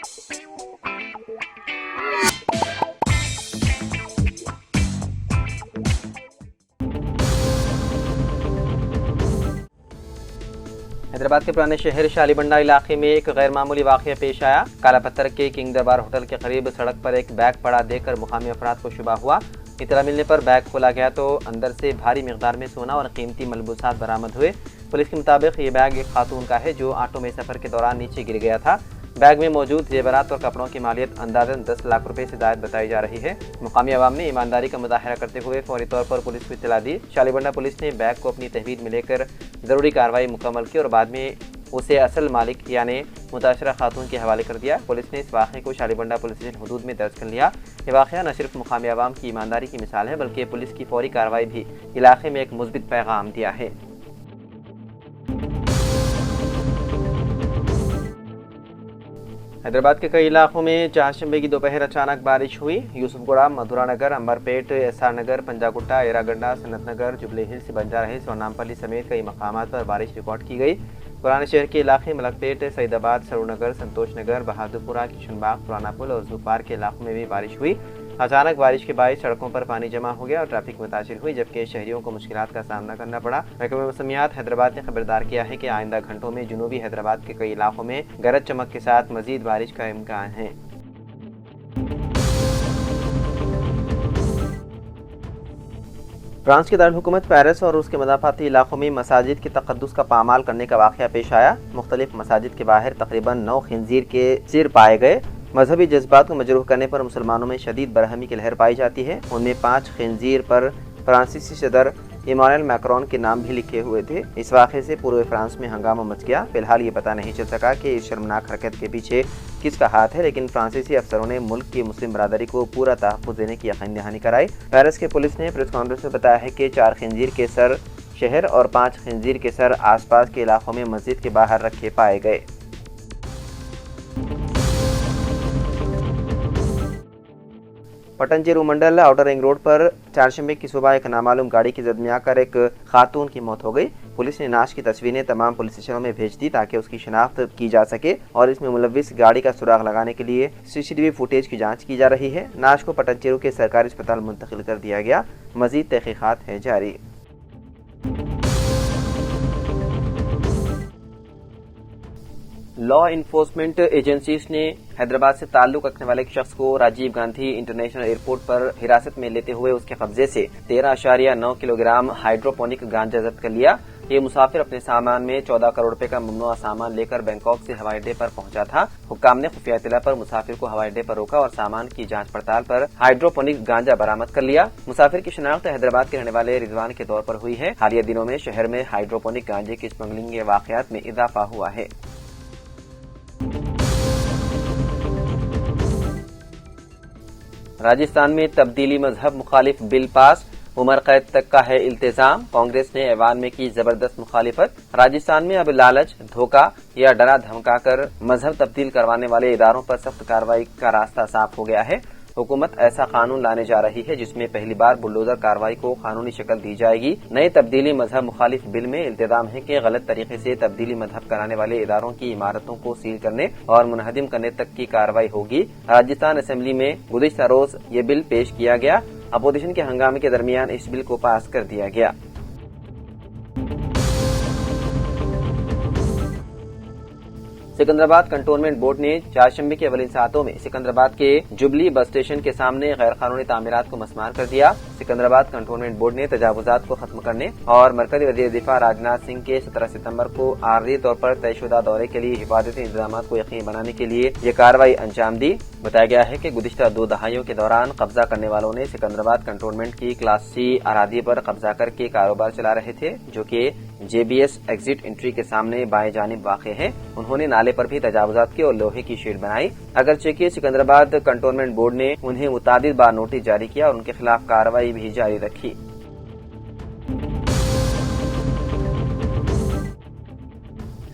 हैदराबाद के पुराने शहर शालीबंडा इलाके में एक गैर मामूली वाक़या पेश आया। काला पत्थर के किंग दरबार होटल के करीब सड़क पर एक बैग पड़ा देखकर मुकामी अफराद को शुबा हुआ। इतला मिलने पर बैग खोला गया तो अंदर से भारी मिकदार में सोना और कीमती मलबूसात बरामद हुए। पुलिस के मुताबिक ये बैग एक खातून का है जो ऑटो में सफर के दौरान नीचे गिर गया था। बैग में मौजूद जेवरात और कपड़ों की मालियत अंदाजन 10 लाख रुपए से ज़ायद बताई जा रही है। मुकामी अवाम ने ईमानदारी का मुजाहरा करते हुए फौरी तौर पर पुलिस को इत्तला दी। शालीबंडा पुलिस ने बैग को अपनी तहवील में लेकर ज़रूरी कार्रवाई मुकम्मल की और बाद में उसे असल मालिक यानी मुताशरा खातून के हवाले कर दिया। पुलिस ने इस वाक़े को शालीबंडा पुलिस स्टेशन हदूद में दर्ज कर लिया। ये वाक़या न सिर्फ मुकामी अवाम की ईमानदारी की मिसाल है बल्कि पुलिस की फौरी कार्रवाई भी इलाके में एक मुस्बित पैगाम दिया है। हैदराबाद के कई इलाकों में चारशंबे की दोपहर अचानक बारिश हुई। यूसुफगुड़ा, मधुरा नगर, अंबरपेट, एसआर नगर, पंजागुट्टा, एरागड्डा, सनत नगर, जुबली हिल्स, बंजारा हिल्स और नामपल्ली समेत कई मकामात पर बारिश रिकॉर्ड की गई। पुराने शहर के इलाके मलकपेट, सईदाबाद, सरूनगर, संतोष नगर, बहादुरपुरा, किशनबाग, पुराना पुल और जूपार के इलाकों में भी बारिश हुई। अचानक बारिश के बायस सड़कों पर पानी जमा हो गया और ट्रैफिक मुतासिर हुई, जबकि शहरियों को मुश्किलात का सामना करना पड़ा। महकमा मौसमियात हैदराबाद ने खबरदार किया है कि आइंदा घंटों में जुनूबी हैदराबाद के कई इलाकों में गरज चमक के साथ मजीद बारिश का इम्कान है। फ्रांस के दारुल-हुकूमत पेरिस और उसके मदाफाती इलाकों में मसाजिद के तक़द्दुस का पामाल करने का वाक़या पेश आया। मुख्तलिफ मसाजिद के बाहर तकरीबन 9 खिंजीर के सिर पाए गए। मजहबी जज्बात को मजरूह करने पर मुसलमानों में शदीद बरहमी की लहर पाई जाती है। उनमें 5 खिंजीर पर फ्रांसीसी सदर इमानुएल मैक्रोन के नाम भी लिखे हुए थे। इस वाक़े से पूरे फ्रांस में हंगामा मच गया। फिलहाल ये पता नहीं चल सका कि इस शर्मनाक हरकत के पीछे किसका हाथ है, लेकिन फ्रांसीसी अफसरों ने मुल्क की मुस्लिम बरादरी को पूरा तहफ़्फ़ुज़ देने की यकीन दहानी कराई। पेरिस के पुलिस ने प्रेस कॉन्फ्रेंस में बताया है कि 4 खिंजीर के सर शहर और 5 खिंजीर के सर आसपास के इलाकों में मस्जिद के बाहर रखे पाए गए। पटन मंडल आउटर रिंग रोड पर चारशंबे की सुबह एक नामालूम गाड़ी की जद में आकर एक खातून की मौत हो गई। पुलिस ने नाश की तस्वीरें तमाम पुलिस स्टेशनों में भेज दी ताकि उसकी शनाख्त की जा सके और इसमें मुलव्विस गाड़ी का सुराग लगाने के लिए सीसीटीवी फुटेज की जांच की जा रही है। नाश को पटन के सरकारी अस्पताल मुंतकिल कर दिया गया। मजीद तहकीकात है जारी। लॉ इन्फोर्समेंट एजेंसीज ने हैदराबाद से ताल्लुक रखने वाले एक शख्स को राजीव गांधी इंटरनेशनल एयरपोर्ट पर हिरासत में लेते हुए उसके कब्जे से 13.9 किलोग्राम हाइड्रोपोनिक गांजा जब्त कर लिया। ये मुसाफिर अपने सामान में 14 करोड़ रुपए का ममनुआ सामान लेकर बैंकॉक से हवाई अड्डे पर पहुंचा था। हुक्काम ने खुफिया इत्तला पर मुसाफिर को हवाई अड्डे पर रोका और सामान की जांच पड़ताल पर हाइड्रोपोनिक गांजा बरामद कर लिया। मुसाफिर की शनाख्त हैदराबाद के रहने वाले रिजवान के तौर पर हुई है। हालिया दिनों में शहर में हाइड्रोपोनिक गांजे की स्मगलिंग के वाकयात में इजाफा हुआ है। राजस्थान में तब्दीली मजहब मुखालिफ बिल पास, उम्र कैद तक का है इल्तिजाम। कांग्रेस ने ऐवान में की जबरदस्त मुखालिफत। राजस्थान में अब लालच, धोखा या डरा धमका कर मजहब तब्दील करवाने वाले इदारों पर सख्त कार्रवाई का रास्ता साफ हो गया है। हुकूमत ऐसा कानून लाने जा रही है जिसमें पहली बार बुलडोजर कार्रवाई को कानूनी शक्ल दी जाएगी। नए तब्दीली मजहब मुखालिफ बिल में इल्तिजाम है कि गलत तरीके से तब्दीली मजहब कराने वाले इदारों की इमारतों को सील करने और मुनहदिम करने तक की कार्रवाई होगी। राजस्थान असेंबली में गुज़िश्ता रोज ये बिल पेश किया गया। अपोजिशन के हंगामे के दरमियान इस बिल को पास कर दिया गया। सिकंदराबाद कंटोनमेंट बोर्ड ने चारशंबे के अवलिन सातों में सिकंदराबाद के जुबली बस स्टेशन के सामने गैर कानूनी तामीरात को मस्मार कर दिया। सिकंदराबाद कंटोनमेंट बोर्ड ने तजावुजात को खत्म करने और मरकजी वज़ीर दिफा राजनाथ सिंह के 17 सितंबर को आर्जी तौर पर तयशुदा दौरे के लिए हिफाजती इंतजाम को यकीनी बनाने के लिए ये कार्रवाई अंजाम दी। बताया गया है कि गुज़िश्ता 2 दहाइयों के दौरान कब्जा करने वालों ने सिकंदराबाद कंटोनमेंट की क्लास C अरादी पर कब्जा करके कारोबार चला रहे थे, जो कि JBS एग्जिट एंट्री के सामने बाएं जानिब वाक़े है। उन्होंने नाले पर भी तजावुजात की और लोहे की शेड बनाई। अगरचे कि सिकंदराबाद कंटोनमेंट बोर्ड ने उन्हें मुतादिद बार नोटिस जारी किया और उनके खिलाफ कार्रवाई भी जारी रखी।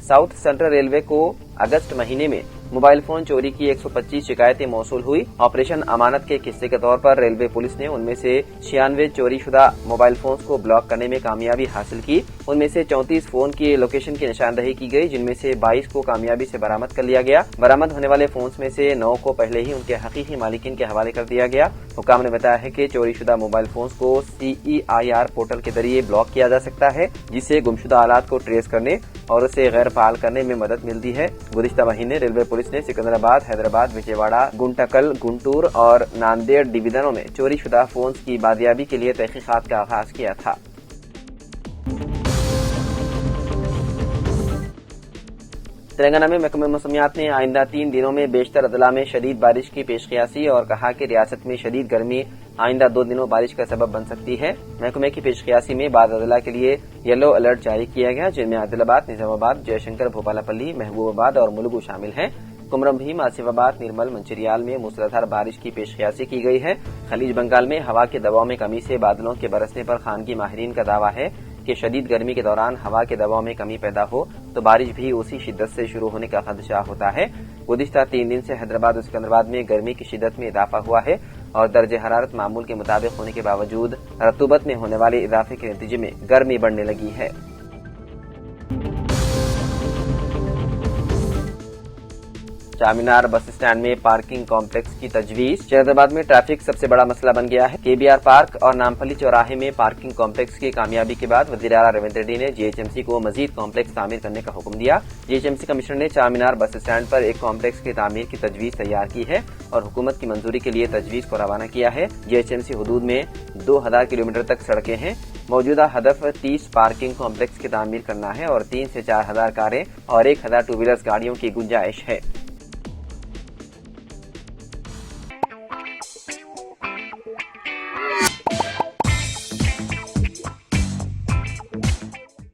साउथ सेंट्रल रेलवे को अगस्त महीने में मोबाइल फोन चोरी की 125 शिकायतें मौसूल हुई। ऑपरेशन अमानत के एक हिस्से के तौर पर रेलवे पुलिस ने उनमें से 96 चोरी शुदा मोबाइल फोन्स को ब्लॉक करने में कामयाबी हासिल की। उनमें से 34 फोन की लोकेशन की निशानदही की गई, जिनमें से 22 को कामयाबी से बरामद कर लिया गया। बरामद होने वाले फोन्स में से 9 को पहले ही उनके हकीकी मालिकिन के हवाले कर दिया गया। हुकाम ने बताया है कि चोरीशुदा मोबाइल फोन्स को CEIR पोर्टल के जरिए ब्लॉक किया जा सकता है, जिससे गुमशुदा आलात को ट्रेस करने और उसे गैर फाल करने में मदद मिलती है। गुज़िश्ता महीने रेलवे पुलिस ने सिकंदराबाद, हैदराबाद, विजयवाड़ा, गुंटकल, गुंटूर और नांदेड़ डिवीजनों में चोरीशुदा फोन्स की बाजियाबी के लिए तहकीकात का आगाज किया था। तेलंगाना में महकमे मौसमियात ने आइंदा 3 दिनों में बेशतर अजला में शदीद बारिश की पेशकियासी और कहा कि रियासत में शदीद गर्मी आइंदा 2 दिनों बारिश का सबब बन सकती है। महकमे की पेशकियासी में बाद अजला के लिए येलो अलर्ट जारी किया गया, जिनमें आदिलाबाद, निजामाबाद, जयशंकर, भोपालपल्ली, महबूबाबाद और मुलुगु शामिल हैं। कुमरम भीम, आसिफाबाद, निर्मल, मंचिरियाल में मूसलाधार बारिश की पेशकियासी की गई है। खलीज बंगाल में हवा के दबाव में कमी से बादलों के बरसने पर खानगी माहिरीन का दावा है कि शदीद गर्मी के दौरान हवा के दबाव में कमी पैदा हो तो बारिश भी उसी शिद्दत से शुरू होने का खदशा होता है। गुज़िश्ता 3 दिन से हैदराबाद और सिकंदराबाद में गर्मी की शिद्दत में इजाफा हुआ है और दर्जे हरारत मामूल के मुताबिक होने के बावजूद रतूबत में होने वाले इजाफे के नतीजे में गर्मी बढ़ने लगी है। चारमीनार बस स्टैंड में पार्किंग कॉम्प्लेक्स की तजवीज। शहजाबाद में ट्रैफिक सबसे बड़ा मसला बन गया है। KBR पार्क और नामपल्ली चौराहे में पार्किंग कॉम्प्लेक्स की कामयाबी के बाद वज़ीर आला रेवंत रेड्डी ने GHMC को मजीद कॉम्प्लेक्स तामीर करने का हुक्म दिया। GHMC कमिश्नर ने चारमीनार बस स्टैंड पर एक कॉम्प्लेक्स की तामीर की तजवीज तैयार की है और हुकूमत की मंजूरी के लिए तजवीज को रवाना किया है। GHMC हदूद में 2000 किलोमीटर तक सड़कें हैं। मौजूदा हदफ 30 पार्किंग कॉम्प्लेक्स की तामीर करना है और 3 से 4 हजार कारें और 1000 टू व्हीलर्स गाड़ियों की गुंजाइश है।